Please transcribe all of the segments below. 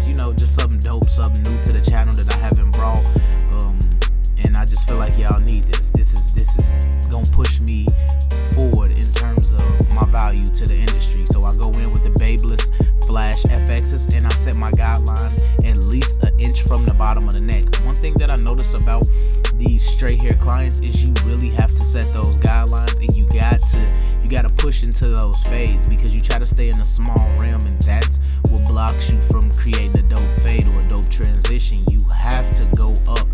just, just something dope, something new to the channel that I haven't brought. And I just feel like y'all need this. This is gonna push me forward in terms of my value to the industry. So I go in with the Babeless Flash FXs and I set my guideline at least an inch from the bottom of the neck. One thing that I notice about these straight hair clients is you really have to set those guidelines, and you got to push into those fades, because you try to stay in a small rim, and that's what blocks you from creating a dope fade or a dope transition. You have to go up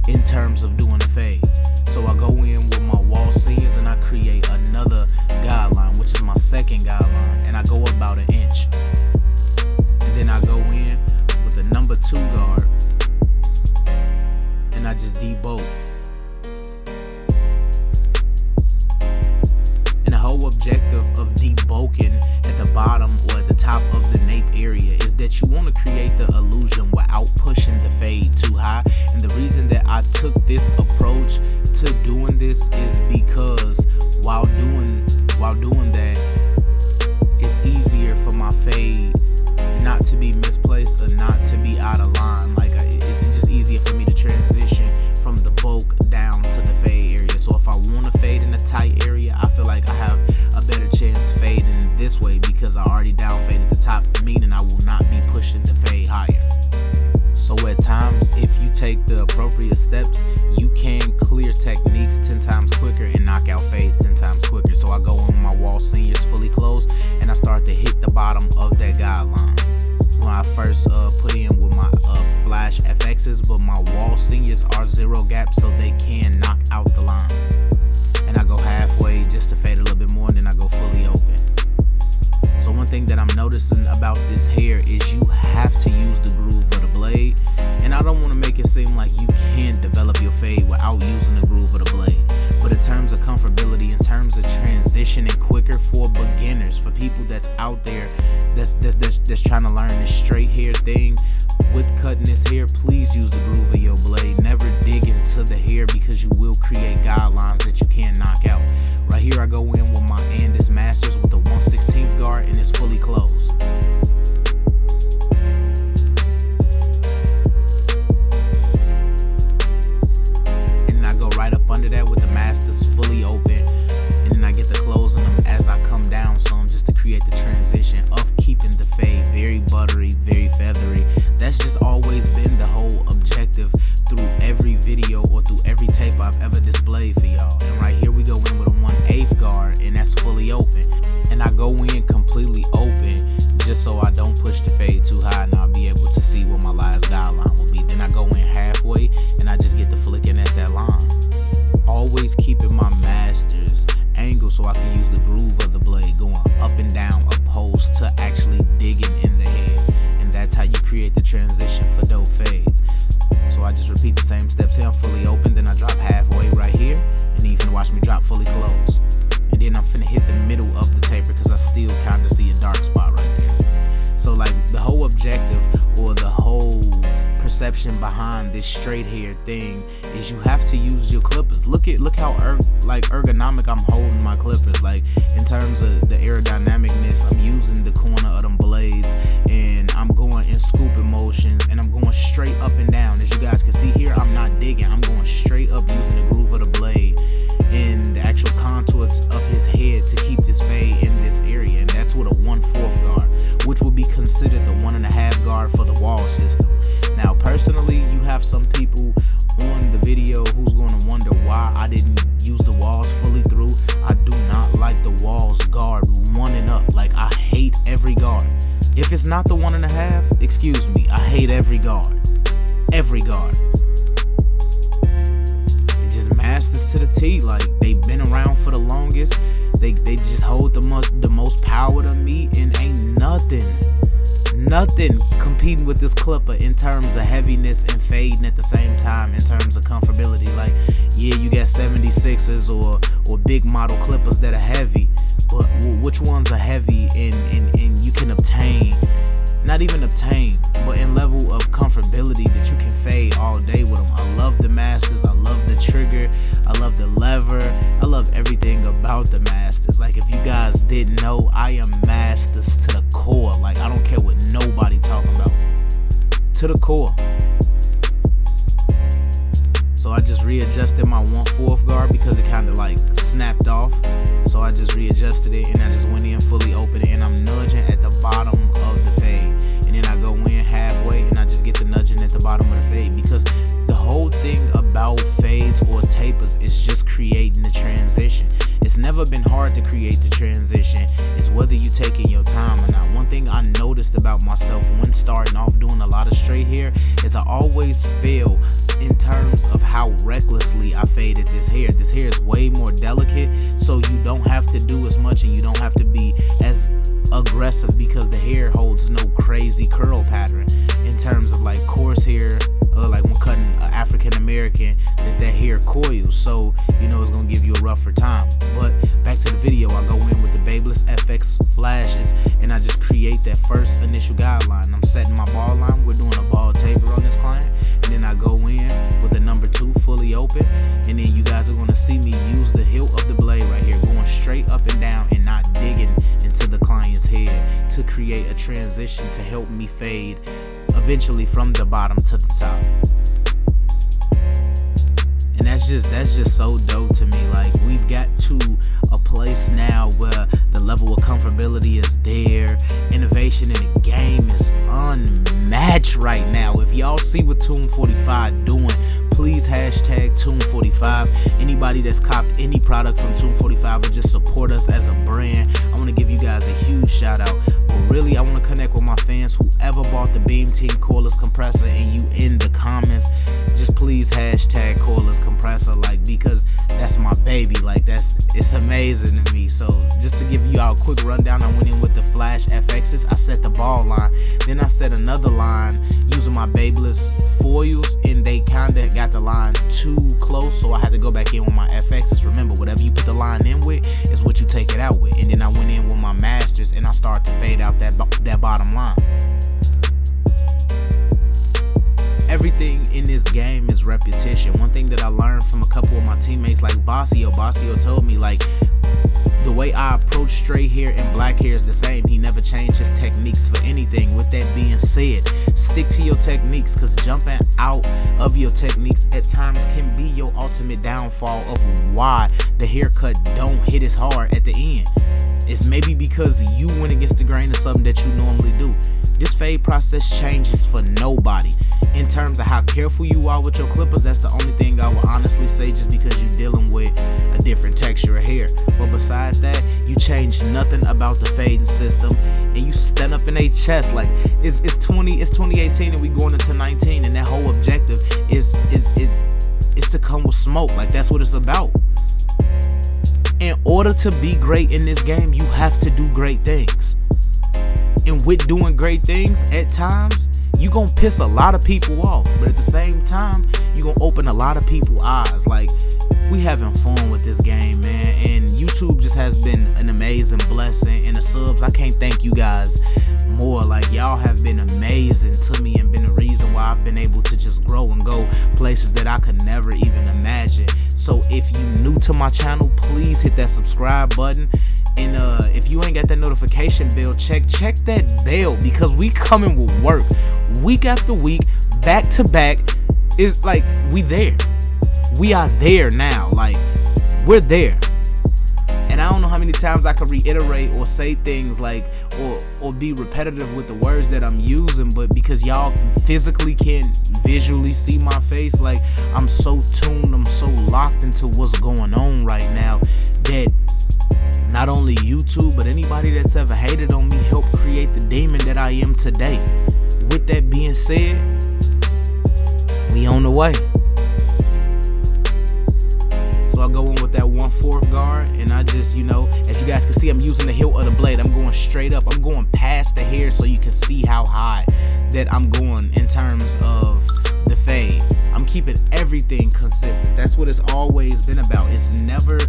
in terms of doing a fade. So I go in with my wall seniors and I create another guideline, which is my second guideline, and I go about an inch. And then I go in with a number 2 guard and I just debolt. And the whole objective of debulking at the bottom or at the top of the nape area is that you want to create the illusion without pushing the fade too high. And the reason that I took this approach to doing this is because while doing that, it's easier for my fade not to be misplaced or not to be out of line. Like, it's just easier for me to transition from the bulk down to the fade area. So if I want to fade in a tight area, I feel like I have a better chance fading this way because I already down faded the top, meaning I will not be pushing the fade higher. So at times, if you take the appropriate steps, you can clear techniques 10 times quicker and knock out fades 10 times quicker. So I go on my wall seniors fully closed and I start to hit the bottom of that guideline. When I first put in with my Flash FXs, but my wall seniors are 0 gap, so they can knock out the line. And I go halfway just to fade a little bit more, and then I go fully open. So one thing that I'm noticing about this hair is you have to use the groove of the blade. And I don't want to make it seem like you can't develop your fade without using the groove of the blade. But in terms of comfortability, in terms of transitioning quicker for beginners, for people that's out there that's trying to learn this straight hair thing, with cutting this hair, please use the groove of your blade. Never dig into the hair, because you will create guidelines that you can't knock out. Right here I go in with my Andis Masters with a 1/16 guard and it's fully closed. And then I go right up under that with the Masters fully open, and then I get to closing them as I come down some, just to create the transition of keeping the fade very buttery, very feathery. That's just always been the whole objective through every video or through every tape I've ever displayed for y'all. And right here we go in with a 1/8 guard and that's fully open. And I go in completely open just so I don't push the fade too high, and I'll be able to see what my last guideline will be. Then I go in halfway and I just get the flicking at that line. Always keeping my Masters angle so I can use the groove of the blade going up and down, opposed to actually digging in the head. And that's how you create the transition for dope fades. So I just repeat the same steps here. I'm fully open, then I drop halfway right here, and you can watch me drop fully closed. And then I'm finna hit the middle of the taper because I still kind of see a dark spot right there. So like the whole objective or the whole perception behind this straight hair thing is you have to use your clippers. Look how ergonomic I'm holding my clippers. Like in terms of the aerodynamicness, I'm using the corner of them blades and I'm going in scooping motions and I'm going straight up and down. As you guys can see here, I'm not digging, I'm going straight up using the groove of the blade and the actual contours of his head to keep this fade in this area. And that's with a 1/4 guard, which would be considered the 1.5 guard for the wall system. Now personally, you have some people on the video who's going to wonder why I didn't use the walls fully through. I do not like the walls guard 1 and up. Like, I hate every guard. If it's not the 1.5, excuse me, I hate every guard. Every guard. It just Masters to the T. Like, they've been around for the longest. They just hold the most power to me, and ain't nothing competing with this clipper in terms of heaviness and fading at the same time in terms of comfortability. Like, yeah, you got 76s or big model clippers that are heavy, but which ones are heavy and you can obtain, not even obtain, but in level of comfortability that you can fade all day with them. I love the Masters, I love the trigger, I love the lever, I love everything about the Masters. Like, if you guys didn't know, I am Masters to the core. Like, I don't care what nobody talking about. to the core. So I just readjusted my 1/4 guard because it kind of like snapped off. So I just readjusted it and I just went in fully open it, and I'm nudging at the bottom of the fade. And then I go in halfway and I just get the nudging at the bottom of the fade, because the whole thing about fades or tapers is just creating the transition. It's never been hard to create the transition. It's whether you taking your time or not. One thing I noticed about myself when starting off doing a lot of straight hair is I always fail in terms of how recklessly I faded this hair. This hair is way more delicate, so you don't have to do as much and you don't have to be as aggressive because the hair holds no crazy curl pattern in terms of like coarse hair, or like when cutting an African American, that hair coils, so you know it's gonna give you a rougher time. But back to the video, I go in with the Babyliss FX flashes and I just create that first initial guideline. I'm setting my ball line, we're doing a ball taper on this client, and then I go in with the number 2 fully open, and then you guys are gonna see me use the hilt of the blade right here, going straight up and down and not digging into the client's head to create a transition to help me fade eventually from the bottom to the top. And that's just so dope to me. Like, we've got to a place now where the level of comfortability is there. Innovation in the game is unmatched right now. If y'all see what Tomb 45 doing, please hashtag Tomb 45. Anybody that's copped any product from Tomb 45 or just support us as a brand, I want to give you guys a huge shout out. But really, I want to connect with my fans. Whoever bought the Beam Team cordless compressor and you in the comments, just please hashtag cordless compressor, like, because that's my baby. Like, it's amazing to me. So just to give you all a quick rundown, I went in with the Flash FXs. I set the ball line, then I set another line using my Babyliss foils, and they kind of got the line too close, so I had to go back in with my FXs. Remember, whatever you put the line in with is what you take it out with. And then I went in with my Masters and I started to fade out that bottom line. Everything in this game is repetition. One thing that I learned from a couple of my teammates, like Bossio told me, like, the way I approach straight hair and black hair is the same. He never changed his techniques for anything. With that being said, stick to your techniques, because jumping out of your techniques at times can be your ultimate downfall of why the haircut don't hit as hard at the end. It's maybe because you went against the grain of something that you normally do. This fade process changes for nobody. In terms of how careful you are with your clippers, that's the only thing I will honestly say, just because you're dealing with a different texture of hair. But besides that, you change nothing about the fading system, and you stand up in a chest. Like, it's 2018 and we going into 19, and that whole objective is to come with smoke. Like, that's what it's about. In order to be great in this game, you have to do great things. And with doing great things, at times, you gonna piss a lot of people off, but at the same time, you gonna open a lot of people's eyes. Like, we having fun with this game, man, and YouTube just has been an amazing blessing. And the subs, I can't thank you guys more. Like, y'all have been amazing to me and been the reason why I've been able to just grow and go places that I could never even imagine. So if you new to my channel, please hit that subscribe button. And if you ain't got that notification bell, check that bell, because we coming with work week after week, back to back. It's like we there. We are there now. Like, we're there. And I don't know how many times I could reiterate or say things like, or be repetitive with the words that I'm using, but because y'all physically can't visually see my face, like, I'm so tuned, I'm so locked into what's going on right now, that not only YouTube, but anybody that's ever hated on me helped create the demon that I am today. With that being said, we on the way. So I go in with that 1/4 guard, and I just, you know, as you guys can see, I'm using the hilt of the blade. I'm going straight up. I'm going past the hair so you can see how high that I'm going in terms of the fade. I'm keeping everything consistent. That's what it's always been about. It's never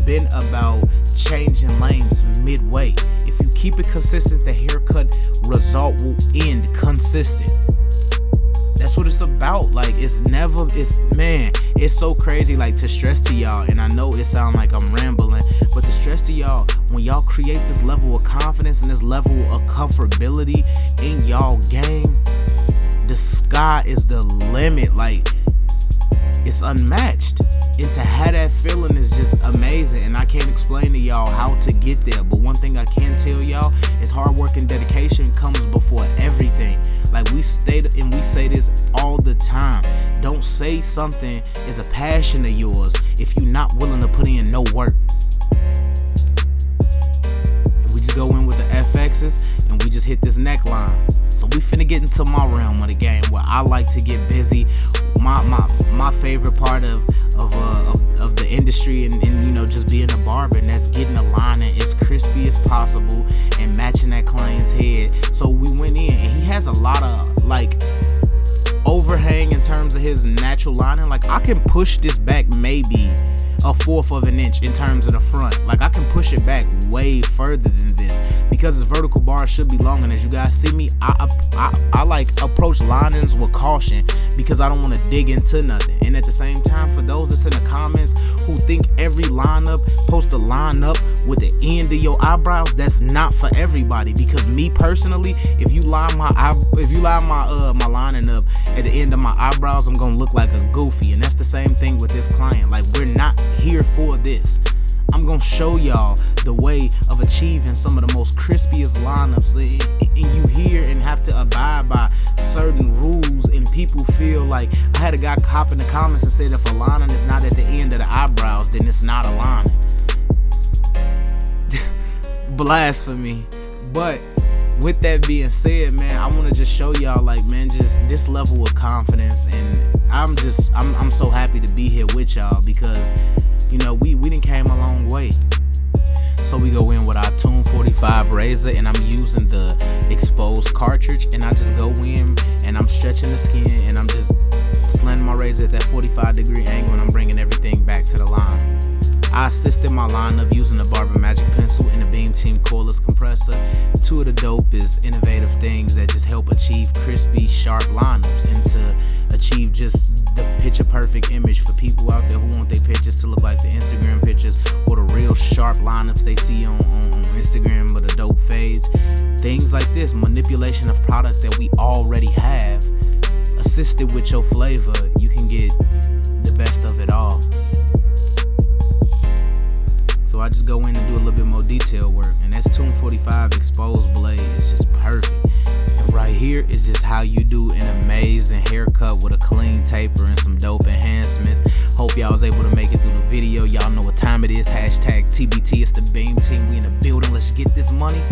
been about changing lanes midway. If you keep it consistent, the haircut result will end consistent. That's what it's about. Like, it's so crazy, like, to stress to y'all, and I know it sounds like I'm rambling, but to stress to y'all, when y'all create this level of confidence and this level of comfortability in y'all game, the sky is the limit. Like, it's unmatched. And to have that feeling is just amazing. And I can't explain to y'all how to get there. But one thing I can tell y'all is hard work and dedication comes before everything. Like, we state and we say this all the time. Don't say something is a passion of yours if you're not willing to put in no work. We just go in with the FXs and we just hit this neckline. So we finna get into my realm of the game where I like to get busy. My favorite part of the industry and you know, just being a barber, and that's getting the lining as crispy as possible and matching that client's head. So we went in and he has a lot of like overhang in terms of his natural lining. Like, I can push this back maybe 1/4 of an inch in terms of the front. Like, I can push it back way further than this because the vertical bar should be long. And as you guys see me, I like approach linings with caution because I don't want to dig into nothing. And at the same time, for those that's in the comments who think every lineup supposed to line up with the end of your eyebrows, that's not for everybody. Because me personally, if you line my lining up at the end of my eyebrows, I'm gonna look like a goofy. And that's the same thing with this client. Like, we're not here for this. I'm gonna show y'all the way of achieving some of the most crispiest lineups, and you hear and have to abide by certain rules, and people feel like, I had a guy cop in the comments and said if a lining is not at the end of the eyebrows, then it's not a lining. Blasphemy. But with that being said, man, I want to just show y'all, like, man, just this level of confidence. And I'm so happy to be here with y'all because, you know, we done came a long way. So we go in with our Tune 45 razor, and I'm using the exposed cartridge, and I just go in and I'm stretching the skin and I'm just slanting my razor at that 45-degree angle, and I'm bringing everything back to the line. I assisted my lineup using the Barber Magic pencil and the Beam Team cordless compressor. Two of the dopest innovative things that just help achieve crispy, sharp lineups and to achieve just the picture perfect image for people out there who want their pictures to look like the Instagram pictures or the real sharp lineups they see on Instagram with the dope fades. Things like this, manipulation of products that we already have, assisted with your flavor, you can get the best of it all. So I just go in and do a little bit more detail work, and that's Tune 45 exposed blade. It's just perfect. And right here is just how you do an amazing haircut with a clean taper and some dope enhancements. Hope y'all was able to make it through the video. Y'all know what time it is. Hashtag TBT. It's the Beam Team. We in the building. Let's get this money.